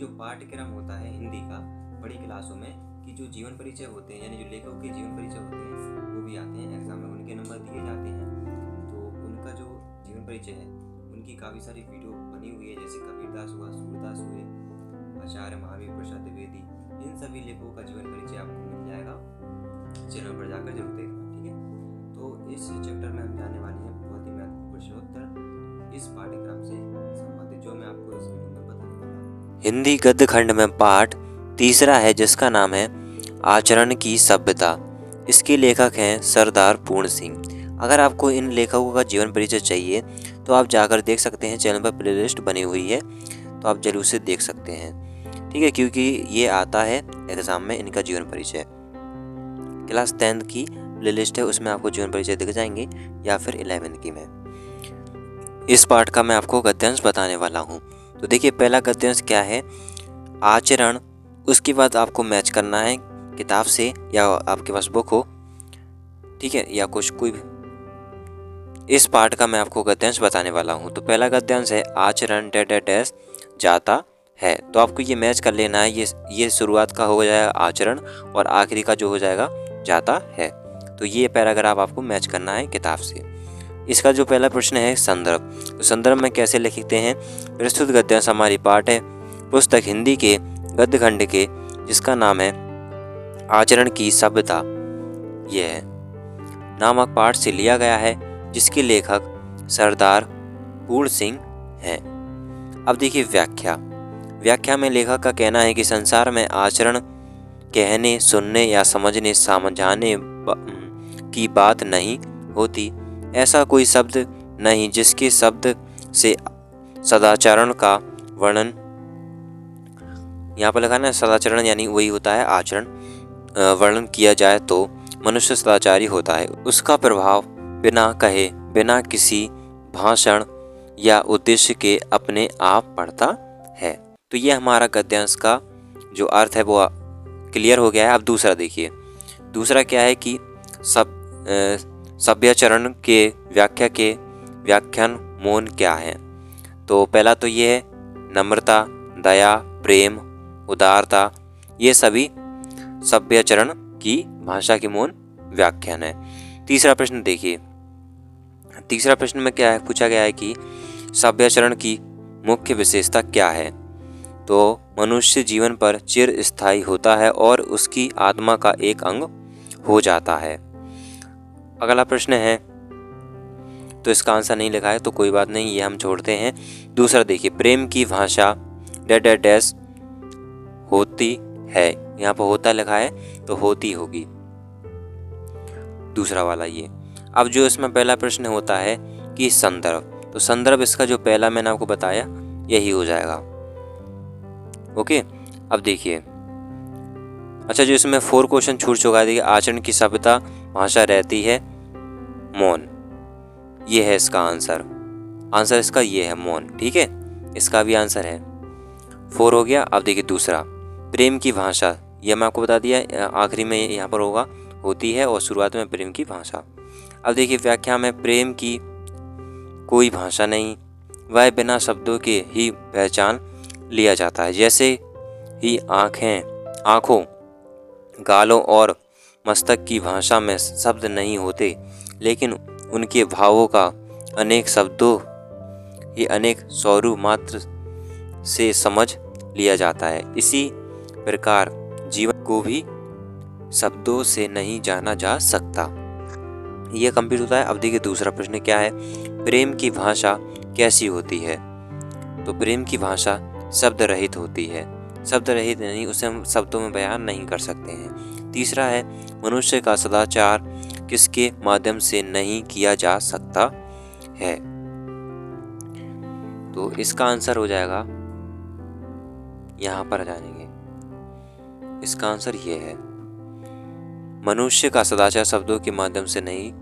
जो पाठ्यक्रम होता है हिंदी का बड़ी क्लासों में कि जो जीवन परिचय होते हैं, यानी जो लेखकों के जीवन परिचय होते हैं वो भी आते हैं एग्जाम में, उनके नंबर दिए जाते हैं। तो उनका जो जीवन परिचय है उनकी काफ़ी सारी वीडियो बनी हुई है, जैसे कबीरदास हुआ, सूरदास हुए, आचार्य महावीर प्रसाद द्विवेदी, इन सभी लेखकों का जीवन परिचय आपको मिल जाएगा। चैनल पर जाकर जरूर देखना, ठीक है। तो इस चैप्टर में हम जानने वाले हैं बहुत ही महत्वपूर्ण प्रश्नोत्तर इस पाठ्यक्रम से संबंधित, जो मैं आपको इस वीडियो में बताने वाला हूँ। हिंदी गद्य खंड में पाठ तीसरा है जिसका नाम है आचरण की सभ्यता। इसके लेखक हैं सरदार पूर्ण सिंह। अगर आपको इन लेखकों का जीवन परिचय चाहिए तो आप जाकर देख सकते हैं, चैनल पर प्लेलिस्ट बनी हुई है, तो आप जरूर से देख सकते हैं, ठीक है, क्योंकि ये आता है एग्जाम में इनका जीवन परिचय। क्लास 10th की प्लेलिस्ट है, उसमें आपको जीवन परिचय दिख जाएंगे, या फिर 11th की में। इस पाठ का मैं आपको गद्यांश बताने वाला हूँ। तो देखिए, पहला गद्यांश क्या है, आचरण। उसके बाद आपको मैच करना है किताब से, या आपके पास बुक हो, ठीक है, या कुछ कोई भी। इस पाठ का मैं आपको गद्यांश बताने वाला हूँ। तो पहला गद्यांश है आचरण डैश जाता है। तो आपको ये मैच कर लेना है, ये शुरुआत का हो जाएगा आचरण और आखिरी का जो हो जाएगा जाता है। तो ये पैराग्राफ आपको मैच करना है किताब से। इसका जो पहला प्रश्न है संदर्भ। तो संदर्भ में कैसे लिखते हैं, प्रस्तुत गद्यांश हमारी पाठ है पुस्तक हिंदी के गद्य खंड के, जिसका नाम है आचरण की सभ्यता, यह नामक पाठ से लिया गया है, जिसके लेखक सरदार पूर्ण सिंह हैं। अब देखिए व्याख्या में लेखक का कहना है कि संसार में आचरण कहने, सुनने या समझने समझाने की बात नहीं होती। ऐसा कोई शब्द नहीं जिसके शब्द से सदाचरण का वर्णन, यहाँ पर लिखा है सदाचरण यानी वही होता है आचरण, वर्णन किया जाए तो मनुष्य सदाचारी होता है। उसका प्रभाव बिना कहे, बिना किसी भाषण या उद्देश्य के अपने आप पड़ता है। तो ये हमारा गद्यांश का जो अर्थ है वो क्लियर हो गया है। अब दूसरा देखिए, दूसरा क्या है कि सभ्याचरण के व्याख्या के व्याख्यान मौन क्या है। तो पहला तो ये है नम्रता, दया, प्रेम, उदारता, ये सभी सभ्याचरण की भाषा की मौन व्याख्यान है। तीसरा प्रश्न देखिए, तीसरा प्रश्न में क्या है, पूछा गया है कि सभ्याचरण की मुख्य विशेषता क्या है। तो मनुष्य जीवन पर चिर स्थायी होता है और उसकी आत्मा का एक अंग हो जाता है। अगला प्रश्न है, तो इसका आंसर नहीं लिखा है तो कोई बात नहीं, ये हम छोड़ते हैं। दूसरा देखिए, प्रेम की भाषा डैश होती है, यहाँ पर होता लिखा है तो होती होगी, दूसरा वाला ये। अब जो इसमें पहला प्रश्न होता है कि संदर्भ, तो संदर्भ इसका जो पहला मैंने आपको बताया यही हो जाएगा, ओके। अब देखिए, अच्छा जो इसमें 4 क्वेश्चन छूट चुका है, देखिए आचरण की सभ्यता भाषा रहती है मौन, ये है इसका आंसर, आंसर इसका ये है मौन, ठीक है, इसका भी आंसर है 4 हो गया। अब देखिए दूसरा, प्रेम की भाषा, यह मैं आपको बता दिया, आखिरी में यहाँ पर होगा होती है और शुरुआत में प्रेम की भाषा। अब देखिए व्याख्या में प्रेम की कोई भाषा नहीं, वह बिना शब्दों के ही पहचान लिया जाता है, जैसे ही आँखों, गालों और मस्तक की भाषा में शब्द नहीं होते, लेकिन उनके भावों का अनेक शब्दों ही अनेक स्वरूप मात्र से समझ लिया जाता है। इसी प्रकार जीवन को भी शब्दों से नहीं जाना जा सकता। यह कंप्लीट होता है। अब देखिए दूसरा प्रश्न क्या है, प्रेम की भाषा कैसी होती है। तो प्रेम की भाषा शब्द रहित होती है, शब्द रहित नहीं, उसे हम शब्दों में बयान नहीं कर सकते हैं। तीसरा है, मनुष्य का सदाचार किसके माध्यम से नहीं किया जा सकता है। तो इसका आंसर हो जाएगा, यहाँ पर जानेंगे, इसका आंसर ये है, मनुष्य का सदाचार शब्दों के माध्यम से नहीं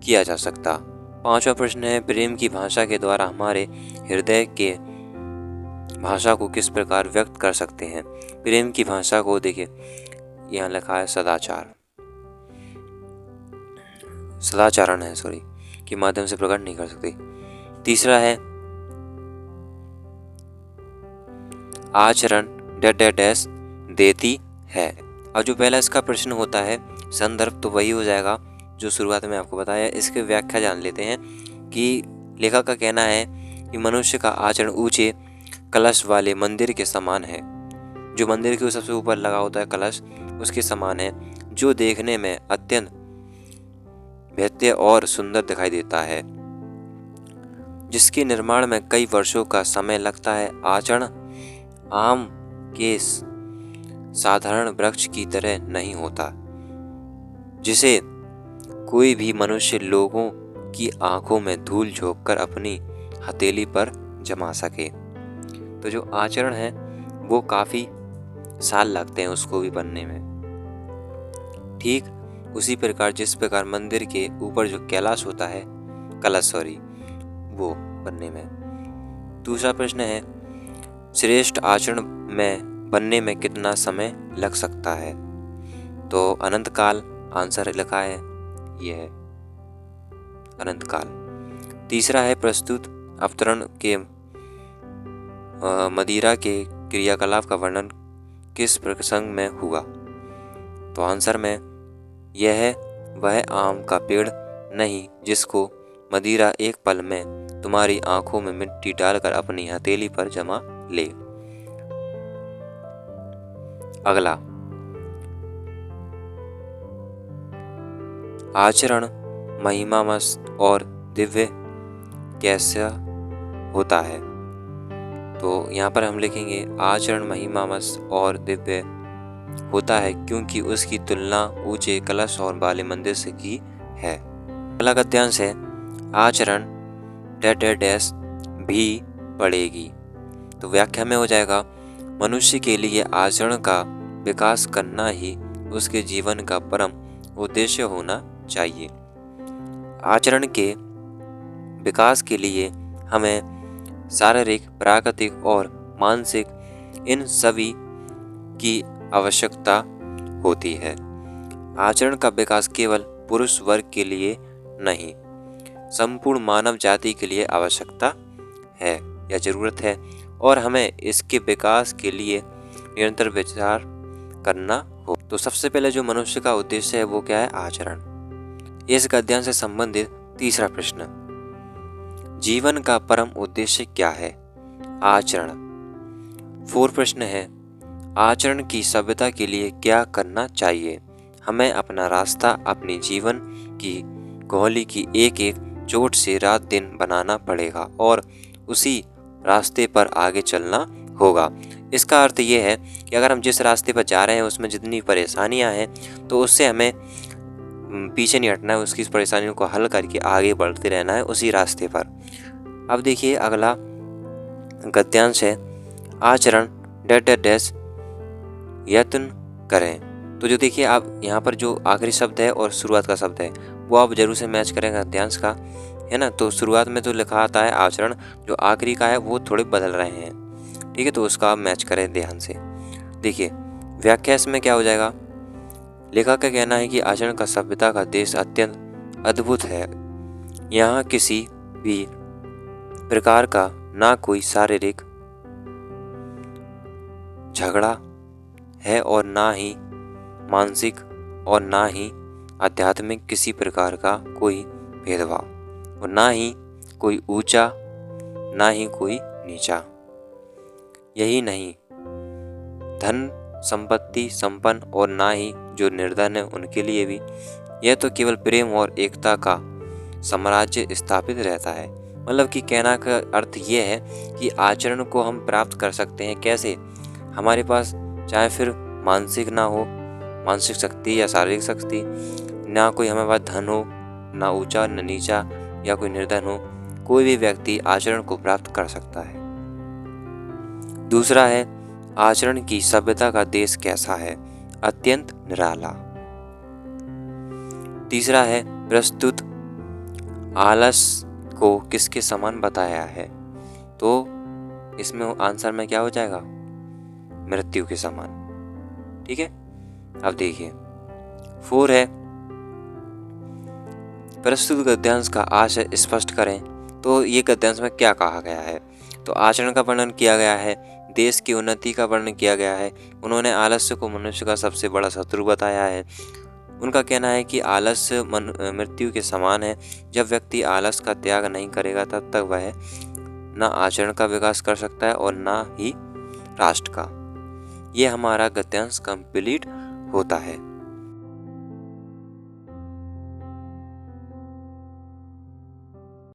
किया जा सकता। 5वां प्रश्न है, प्रेम की भाषा के द्वारा हमारे हृदय के भाषा को किस प्रकार व्यक्त कर सकते हैं। प्रेम की भाषा को देखिए यहाँ लिखा है सदाचरण है के माध्यम से प्रकट नहीं कर सकते। तीसरा है आचरण डैश डैश डैश देती है। अब जो पहला इसका प्रश्न होता है संदर्भ, तो वही हो जाएगा जो शुरुआत में आपको बताया। इसके व्याख्या जान लेते हैं कि लेखक का कहना है कि मनुष्य का आचरण ऊंचे कलश वाले मंदिर के समान है। जो मंदिर के सबसे ऊपर लगा होता है कलश, उसके समान है, जो देखने में अत्यंत भव्य और सुंदर दिखाई देता है, जिसके निर्माण में कई वर्षों का समय लगता है। आचरण आम के साधारण वृक्ष की तरह नहीं होता, जिसे कोई भी मनुष्य लोगों की आंखों में धूल झोंककर अपनी हथेली पर जमा सके। तो जो आचरण है वो काफी साल लगते हैं उसको भी बनने में। ठीक उसी प्रकार जिस प्रकार मंदिर के ऊपर जो कैलाश होता है, कलश वो बनने में। दूसरा प्रश्न है श्रेष्ठ आचरण में बनने में कितना समय लग सकता है? तो अनंत काल आंसर लिखा है, यह है अनंत काल। तीसरा है प्रस्तुत अवतरण के मदिरा के क्रियाकलाप का वर्णन किस प्रसंग में हुआ? तो आंसर में यह है वह आम का पेड़ नहीं जिसको मदिरा एक पल में तुम्हारी आंखों में मिट्टी डालकर अपनी हथेली पर जमा ले। अगला, आचरण महिमामय और दिव्य कैसा होता है? तो यहाँ पर हम लिखेंगे आचरण महिमामय और दिव्य होता है क्योंकि उसकी तुलना ऊंचे कलश और वाले मंदिर से की है। अगला गद्यांश है आचरण डैश डैश डैश भी पड़ेगी। तो व्याख्या में हो जाएगा मनुष्य के लिए आचरण का विकास करना ही उसके जीवन का परम उद्देश्य होना चाहिए। आचरण के विकास के लिए हमें शारीरिक, प्राकृतिक और मानसिक इन सभी की आवश्यकता होती है। आचरण का विकास केवल पुरुष वर्ग के लिए नहीं, संपूर्ण मानव जाति के लिए आवश्यकता है या जरूरत है, और हमें इसके विकास के लिए निरंतर विचार करना हो। तो सबसे पहले जो मनुष्य का उद्देश्य है वो क्या है? आचरण। इस गद्यांश से संबंधित तीसरा प्रश्न, जीवन का परम उद्देश्य क्या है? आचरण। 4 प्रश्न है आचरण की सभ्यता के लिए क्या करना चाहिए? हमें अपना रास्ता अपनी जीवन की गोली की एक एक चोट से रात दिन बनाना पड़ेगा और उसी रास्ते पर आगे चलना होगा। इसका अर्थ ये है कि अगर हम जिस रास्ते पर जा रहे हैं उसमें जितनी परेशानियां हैं तो उससे हमें पीछे नहीं हटना है, उसकी परेशानियों को हल करके आगे बढ़ते रहना है उसी रास्ते पर। अब देखिए अगला गद्यांश है आचरण डैश डैश डैश यत्न करें। तो जो देखिए आप यहाँ पर जो आखिरी शब्द है और शुरुआत का शब्द है वो आप जरूर से मैच करें गद्यांश का, है ना। तो शुरुआत में तो लिखा आता है आचरण, जो आखिरी का है वो थोड़े बदल रहे हैं, ठीक है, तो उसका आप मैच करें ध्यान से। देखिए व्याख्या इसमें क्या हो जाएगा, लेखक का कहना है कि आचरण का सभ्यता का देश अत्यंत अद्भुत है। यहाँ किसी भी प्रकार का ना कोई शारीरिक झगड़ा है और ना ही मानसिक और ना ही आध्यात्मिक किसी प्रकार का कोई भेदभाव, और ना ही कोई ऊंचा ना ही कोई नीचा। यही नहीं, धन संपत्ति संपन्न और ना ही जो निर्धन है उनके लिए भी यह तो केवल प्रेम और एकता का साम्राज्य स्थापित रहता है। मतलब कि कहना का अर्थ ये है कि आचरण को हम प्राप्त कर सकते हैं कैसे? हमारे पास चाहे फिर मानसिक ना हो, मानसिक शक्ति या शारीरिक शक्ति, ना कोई हमारे पास धन हो, ना ऊंचा न नीचा, या कोई निर्धन हो, कोई भी व्यक्ति आचरण को प्राप्त कर सकता है। दूसरा है आचरण की सभ्यता का देश कैसा है? अत्यंत निराला। तीसरा है प्रस्तुत आलस को किसके समान बताया है? तो इसमें आंसर में क्या हो जाएगा? मृत्यु के समान, ठीक है। अब देखिए 4 है प्रस्तुत गद्यांश का आशय स्पष्ट करें। तो ये गद्यांश में क्या कहा गया है? तो आचरण का वर्णन किया गया है, देश की उन्नति का वर्णन किया गया है। उन्होंने आलस्य को मनुष्य का सबसे बड़ा शत्रु बताया है। उनका कहना है कि आलस्य मृत्यु के समान है। जब व्यक्ति आलस का त्याग नहीं करेगा तब तक वह ना आचरण का विकास कर सकता है और ना ही राष्ट्र का। ये हमारा गद्यांश कंप्लीट होता है।